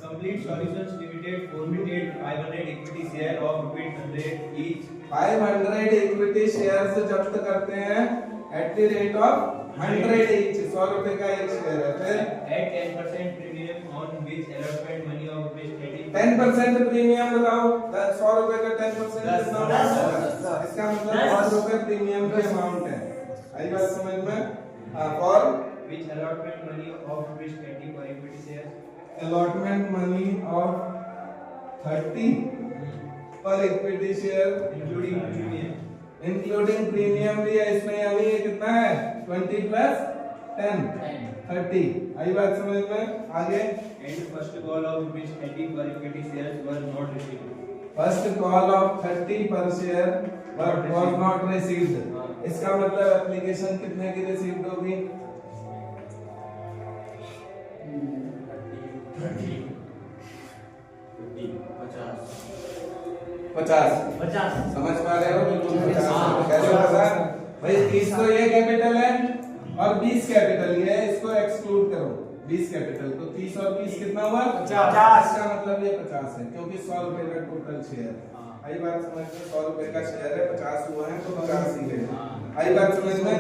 Complete Solutions Limited forfeited 500 equity share of ₹100 each. 500 equity shares जब्त करते हैं at the rate of 100 each, 100 रुपए का एक शेयर है। फिर At 10% premium on which allotment money of ₹80. 10% premium बताओ, 100 रुपए का 10% कितना होगा? 10। इसका मतलब 10 रुपए प्रीमियम की अमाउंट है। आई बात समझ में? और Which allotment money of ₹80 per equity share. Allotment money of 30 पर equity share Including premium. Including premium भी है इसमें, यानी ये कितना है? 20 प्लस 10 30। आई बात समझ में? आगे And first call of ₹80 per equity shares were not received. First call of 30 पर शेयर वाज नॉट रिसीव्ड। इसका मतलब एप्लीकेशन कितने की रिसीव्ड होगी? 50। समझ पा रहे हो? बिल्कुल 50। कैसे होगा भाई? 30 तो ये कैपिटल है और 20 कैपिटल ये है, इसको एक्सक्लूड करो। 20 कैपिटल तो 30 और 20 कितना हुआ? 50। इसका मतलब ये 50 है क्योंकि 100 रुपए का टोटल शेयर। आई बात समझ में? 100 रुपए का शेयर है, 50 हुआ है तो 50 ही है। आई बात समझ में?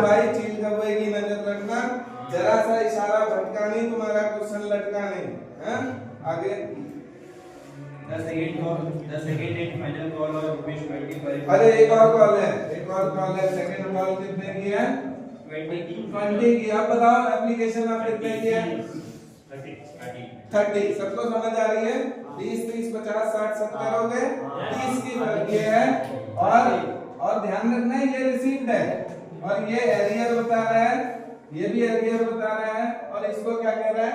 भाई चील कब्बे की नजर रखना, जरा सा इशारा भटका नहीं, तुम्हारा क्वेश्चन लटका नहीं है। आगे The second and final call of ₹20 per equity. अरे एक और कॉल है, एक और कॉल है। सेकंड कॉल कितने की है? 20 की। अब बताओ एप्लीकेशन आप कितने की है? 30। सबको समझ आ रही है? 20 30 50 60 70 हो गए, 30 की ये है। और ध्यान रखना ये रिसीव्ड है और ये एरियर बता रहा है, ये भी एरियर बता रहा है। और इसको क्या कह रहा है?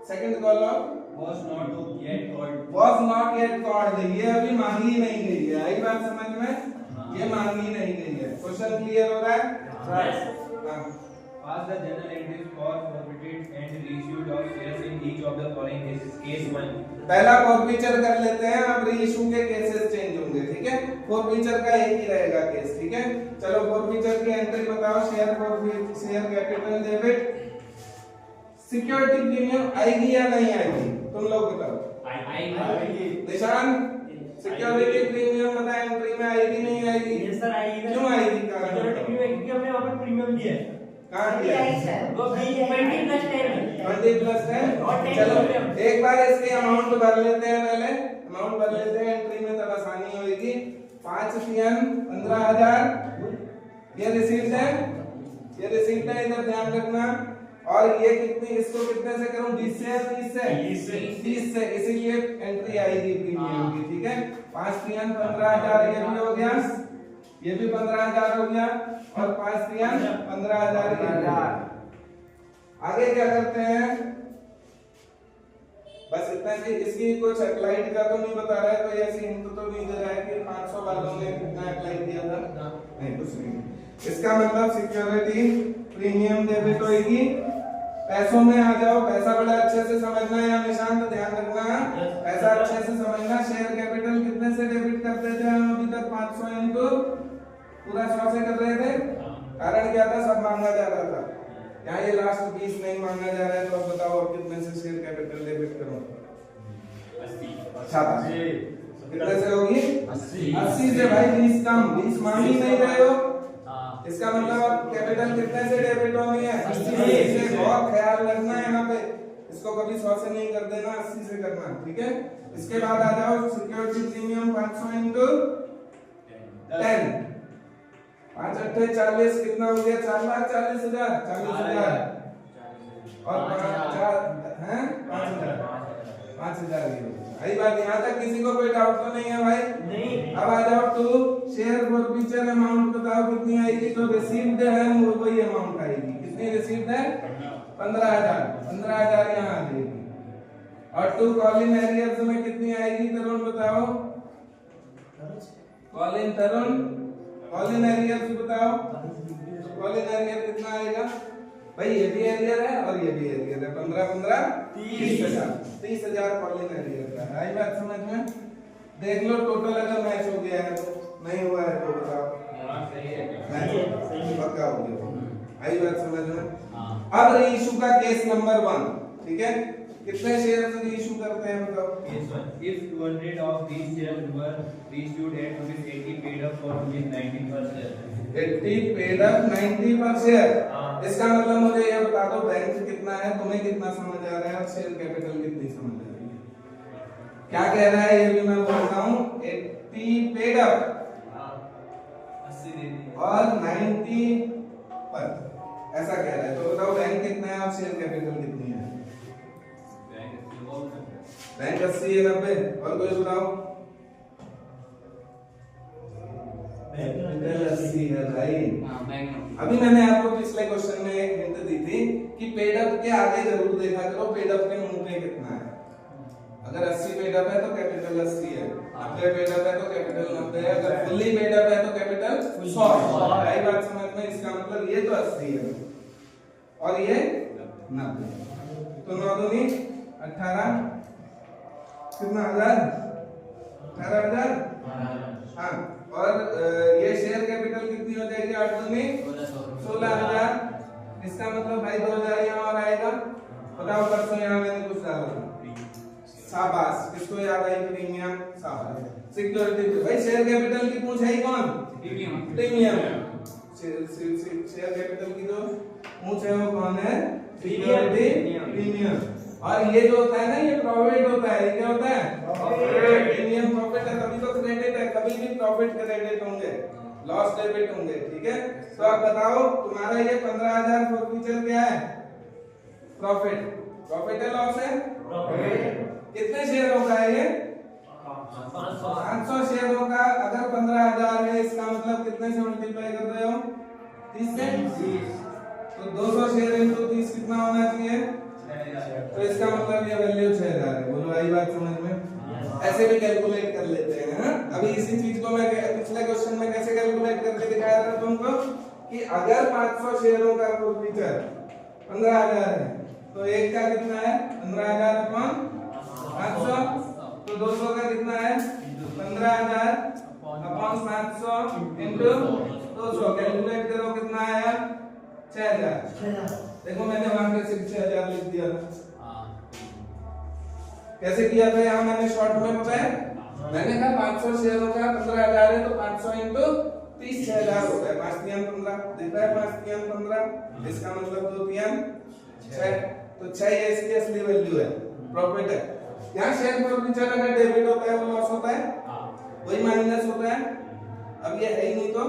Second call of Was not yet called. was not yet called, ये अभी मांगी नहीं गई है। आई बात समझ में? ये मांगी नहीं गई है। क्वेश्चन क्लियर हो रहा है? Pass the journal entries for forfeited and reissued of shares in each of the following cases. Case 1. पहला फॉरफीचर कर लेते हैं, अब रीइश्यू के केसेस चेंज होंगे। ठीक है, फॉरफीचर का एक ही रहेगा केस। ठीक है, चलो फॉरफीचर की एंट्री बताओ। Share forfeiture, share capital debit, security premium आएगी या नहीं आएगी? तुम लोग बताओ। आएगी। निशान सिक्योरिटी प्रीमियम बता एंट्री में आएगी नहीं आएगी? यस सर आएगी। क्यों आएगी? सिक्योरिटी प्रीमियम क्योंकि हमने वहां पर प्रीमियम दिया है। कहां दिया है? वो 20 प्लस 10 20 प्लस 10। चलो एक बार इसकी अमाउंट भर लेते हैं, पहले अमाउंट भर लेते हैं एंट्री में, तब आसानी होगी। 5 3 15,000 ये रिसीव्ड है, ये रिसीव्ड है, इधर ध्यान रखना। और ये कितनी, इसको कितने से करूं? 20 से या 30 से? 30 से, इसीलिए एंट्री आएगी प्रीमियम की। ठीक है, 5 3 15,000 ये भी हो गया, ये भी 15,000 हो गया, और 5 3 15,000 ये भी हो गया। आगे क्या करते हैं? बस इतना ही। इसकी कुछ अप्लाइड का तो नहीं बता रहा है, कोई ऐसी हिंट तो नहीं दे रहा है कि 500 वालों ने कितना अप्लाई किया था? नहीं, कुछ नहीं। इसका मतलब सिक्योरिटी प्रीमियम डेबिट होगी। पैसों में आ जाओ, पैसा बड़ा अच्छे से समझना है, या निशान तो ध्यान रखना। पैसा अच्छे से समझना। शेयर कैपिटल कितने से डेबिट करते थे हम अभी तक? 500 इनटू पूरा 100 से कर रहे थे। कारण क्या था? सब मांगा जा रहा था। यहाँ ये लास्ट 20 नहीं मांगा जा रहा है, तो अब बताओ अब कितने से शेयर कैपिटल डेबिट करो? 80। कितने से होगी? 80 से। भाई 20 कम, 20 मांग ही नहीं रहे हो। इसका मतलब अब कैपिटल कितने से डेबिट होनी है? 80 से। बहुत ख्याल रखना है यहाँ पे, इसको कभी 100 से नहीं कर देना, 80 से करना। ठीक है, इसके बाद आ जाओ सिक्योरिटी प्रीमियम 500 इनटू 10। 5 8 40 कितना हो गया? 4,40,000। 40,000 और 5,000। आई बात, यहाँ तक किसी को कोई डाउट तो नहीं है भाई? नहीं। अब आ जाओ टू शेयर फॉरफीचर अमाउंट बताओ कितनी आएगी? जो रिसीव्ड है वो वही अमाउंट आएगी। कितनी रिसीव्ड है? 15,000। 15,000 यहाँ आ जाएगी। और टू कॉलिंग एरियर्स में कितनी आएगी? तरुण बताओ। कॉलिंग तरुण, कॉलिंग एरियर्स बताओ। कॉलिंग एरियर कितना आएगा? भाई ये भी एरियर है और ये भी एरियर है। 15 15 30,000। 30,000 कॉलिंग एरियर का है। आई बात समझ में? देख लो टोटल अगर मैच हो गया है तो, नहीं हुआ है तो बताओ। सही है। मैच पक्का हो गया। आई बात समझ में? अब रीइश्यू का केस नंबर 1। ठीक है, कितने शेयर इशू करते हैं बताओ? Case 1. If 200 of these shares were issued at rupees 80 paid up for rupees 90 per share. 80 paid up 90 पर शेयर। हाँ। इसका मतलब मुझे ये बता दो बैंक कितना है, तुम्हें कितना समझ आ रहा है और शेयर कैपिटल कितनी समझ आ रही है? क्या कह रहा है ये भी मैं बोलता हूँ, 80 पेड अप 80 दे दिए और 90 पर, ऐसा कह रहा है। तो बताओ बैंक कितना है और शेयर कैपिटल कितनी है? बैंक 80 है 90, और कोई बताओ? कैपिटल 80 है भाई। अभी मैंने आपको पिछले क्वेश्चन में एक हिंट दी थी कि पेड अप के आगे जरूर देखा करो पेड अप के मुंह में कितना है। अगर 80 पेड अप है तो कैपिटल 80 है, 90 पेड अप है तो कैपिटल 90 है, अगर फुल्ली पेड अप है तो कैपिटल 100 है। भाई बात समझ में? इसका मतलब ये तो 80 है और ये 90। तो 9 दूनी 18, कितना हजार? 18,000। हाँ, और ये शेयर कैपिटल कितनी हो जाएगी? 8 दूनी 16,000। इसका मतलब भाई 2,000 यहाँ और आएगा। बताओ परसों यहाँ मैंने कुछ डाला था, शाबाश। किसको याद आई? प्रीमियम, शाबाश। सिक्योरिटी भाई शेयर कैपिटल की पूछ है कौन? प्रीमियम। शेयर कैपिटल की जो पूछ है वो कौन है? Security premium. और ये जो होता है ना, ये प्रॉफिट होता है। ये क्या होता है? प्रीमियम प्रॉफिट है, तभी तो क्रेडिट है। कभी भी प्रॉफिट क्रेडिट होंगे, लॉस डेबिट होंगे, ठीक है? तो आप बताओ तुम्हारा ये 15,000 फॉरफीचर क्या है? प्रॉफिट। प्रॉफिट है लॉस है? कितने शेयरों का है ये? 500 शेयरों का। अगर 15,000 है, इसका मतलब कितने से मल्टीप्लाई कर रहे हो? 30 से। तो 200 शेयर इनटू 30 कितना होना चाहिए? तो इसका मतलब ये वैल्यू 6,000 है। बोलो आई बात समझ में? ऐसे भी कैलकुलेट कर लेते हैं। हाँ? अभी इसी चीज को मैं पिछले क्वेश्चन में कैसे कैलकुलेट करके दिखाया था तुमको कि अगर 500 शेयरों का फॉरफीचर 15,000 है तो एक का कितना है? 15,000 अपॉन 500। तो 200 का कितना है? 15,000 अपॉन 500 इंटू 200। कैलकुलेट करो कितना आया? 6,000। देखो मैंने वहां पे सिर्फ 6,000 लिख दिया था। कैसे किया था यहाँ मैंने शॉर्ट में? पता है मैंने कहा 500 शेयरों का 15,000 है तो 500 इंटू 30 6,000 होता है। 5 3 15 दिख रहा है? 5 3 15, इसका मतलब 2 3 6। तो 6 ये इसकी असली वैल्यू है, प्रॉफिट है। यहाँ शेयर फॉरफीचर अगर डेबिट होता है वो लॉस होता है, वही माइनस होता है। अब ये है ही नहीं तो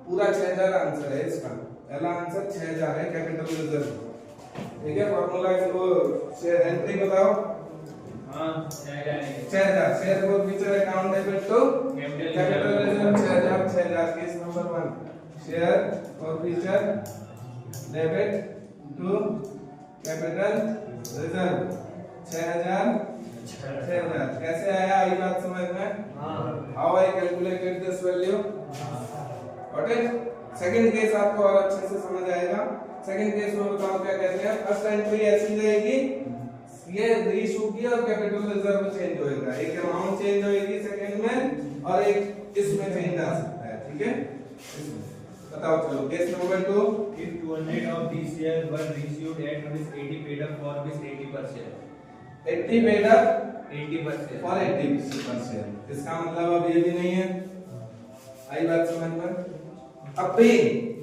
पूरा 6,000 आंसर है इसका। पहला आंसर 6,000 है कैपिटल रिजर्व। ठीक है? फॉर्मूला इसको शेयर एंट्री बताओ। हाँ 6,000 share forfeiture account debit to capital reserve 6,000। Case number 1 share forfeiture debit to capital reserve 6,000। कैसे आया? आई बात समझ में? How I calculated this value? Got it? Second case आपको और अच्छे से समझ आएगा। सेकंड केस में बताओ क्या कहते हैं। फर्स्ट एंट्री ऐसी रहेगी, ये रीइशू की और कैपिटल रिजर्व चेंज होएगा। एक अमाउंट चेंज होएगी सेकंड में और एक इसमें चेंज आ सकता है। ठीक है? बताओ चलो case number 2। If 200 of these shares were issued at rupees 80 paid up for rupees 80 per share. 80 paid up 80 per share. For 80 पर शेयर। इसका मतलब अब ये भी नहीं है। आई बात समझ में? अब पे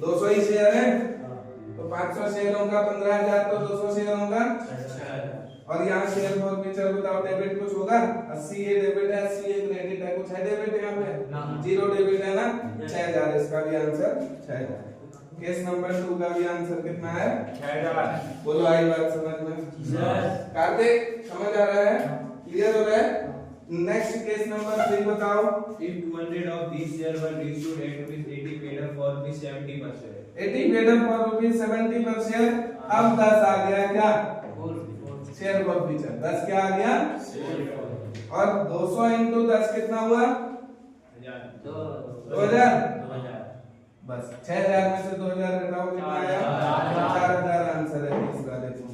200 ही शेयर है तो 500 शेयरों का 15,000 तो 200 शेयरों का। और यहाँ शेयर फॉरफीचर बताओ डेबिट कुछ होगा? 80 ये डेबिट है, 80 ये क्रेडिट है। कुछ है डेबिट यहाँ पे? जीरो डेबिट है ना? 6,000। इसका भी आंसर 6,000। केस नंबर 2 का भी आंसर कितना है? 6,000। बोलो आई बात समझ में? कार्तिक समझ आ रहा है? क्लियर हो रहा है? नेक्स्ट केस नंबर 3 बताओ। If 200 of these shares were issued at rupees 80 paid up for rupees 70 per share. 80 paid up for rupees 70 पर शेयर। अब 10 आ गया क्या? शेयर फॉरफीचर 10 क्या आ गया? और 200 इंटू 10 कितना हुआ? 2,000। बस 6,000 में से 2,000 घटाओ कितना आया? 4,000 आंसर है तीसरा। देखो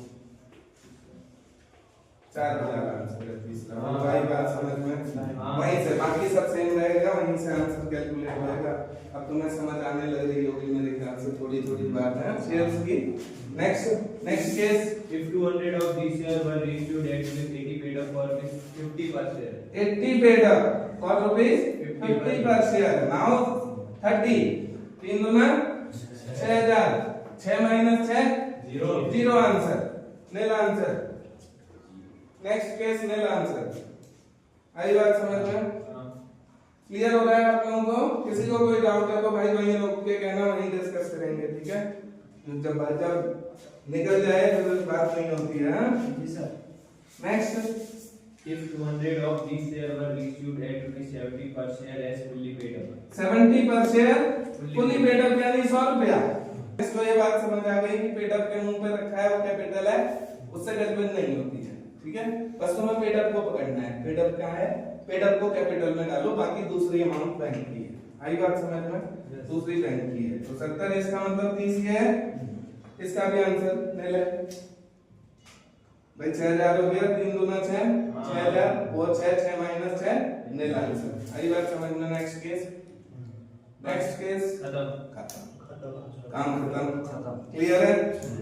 4000 आंसर है तीसरा। भाई बात समझ में? वहीं से बाकी सब सेम रहेगा, वहीं से आंसर कैलकुलेट होगा। अब तुम्हें समझ आने लग रही होगी मेरे ख्याल से, थोड़ी थोड़ी बात है शेयर्स की। Next case, If 200 of these shares were issued at rupees 80 paid up for rupees 50 per share. 80 paid up for rupees 50 per share. Now 30 3 दूना 6000, 6 minus 6 0 answer, nil answer. Next case nil answer. आई बात समझ में? Clear हो रहा है आप लोगों को? किसी को कोई डाउट है तो भाई वहीं रोक के कहना, वहीं डिस्कस करेंगे, ठीक है? जब निकल जाए तो बात नहीं होती है। जी sir. Next, If 200 of these shares were issued at rupees 70 per share as fully paid up. 70 पर शेयर फुली पेड अप यानी 100 रुपया। इसको ये बात समझ आ गई कि पेड अप के मुंह पे रखा है वो कैपिटल है, उससे गड़बड़ नहीं होती है, ठीक है? बस तुम्हें पेड अप को पकड़ना है। पेड अप क्या है? पेड अप को कैपिटल में डालो, बाकी दूसरी अमाउंट बैंक की है। आई बात समझ में? दूसरी बैंक की है। तो 70 इसका मतलब 30 ये है, इसका भी आंसर ले ले भाई। 6000 हो गया, 3 दूना 6 6000, वो 6 माइनस 6 nil आंसर। आई बात समझ में? नेक्स्ट केस खत्म। खत्म, काम खत्म, क्लियर है?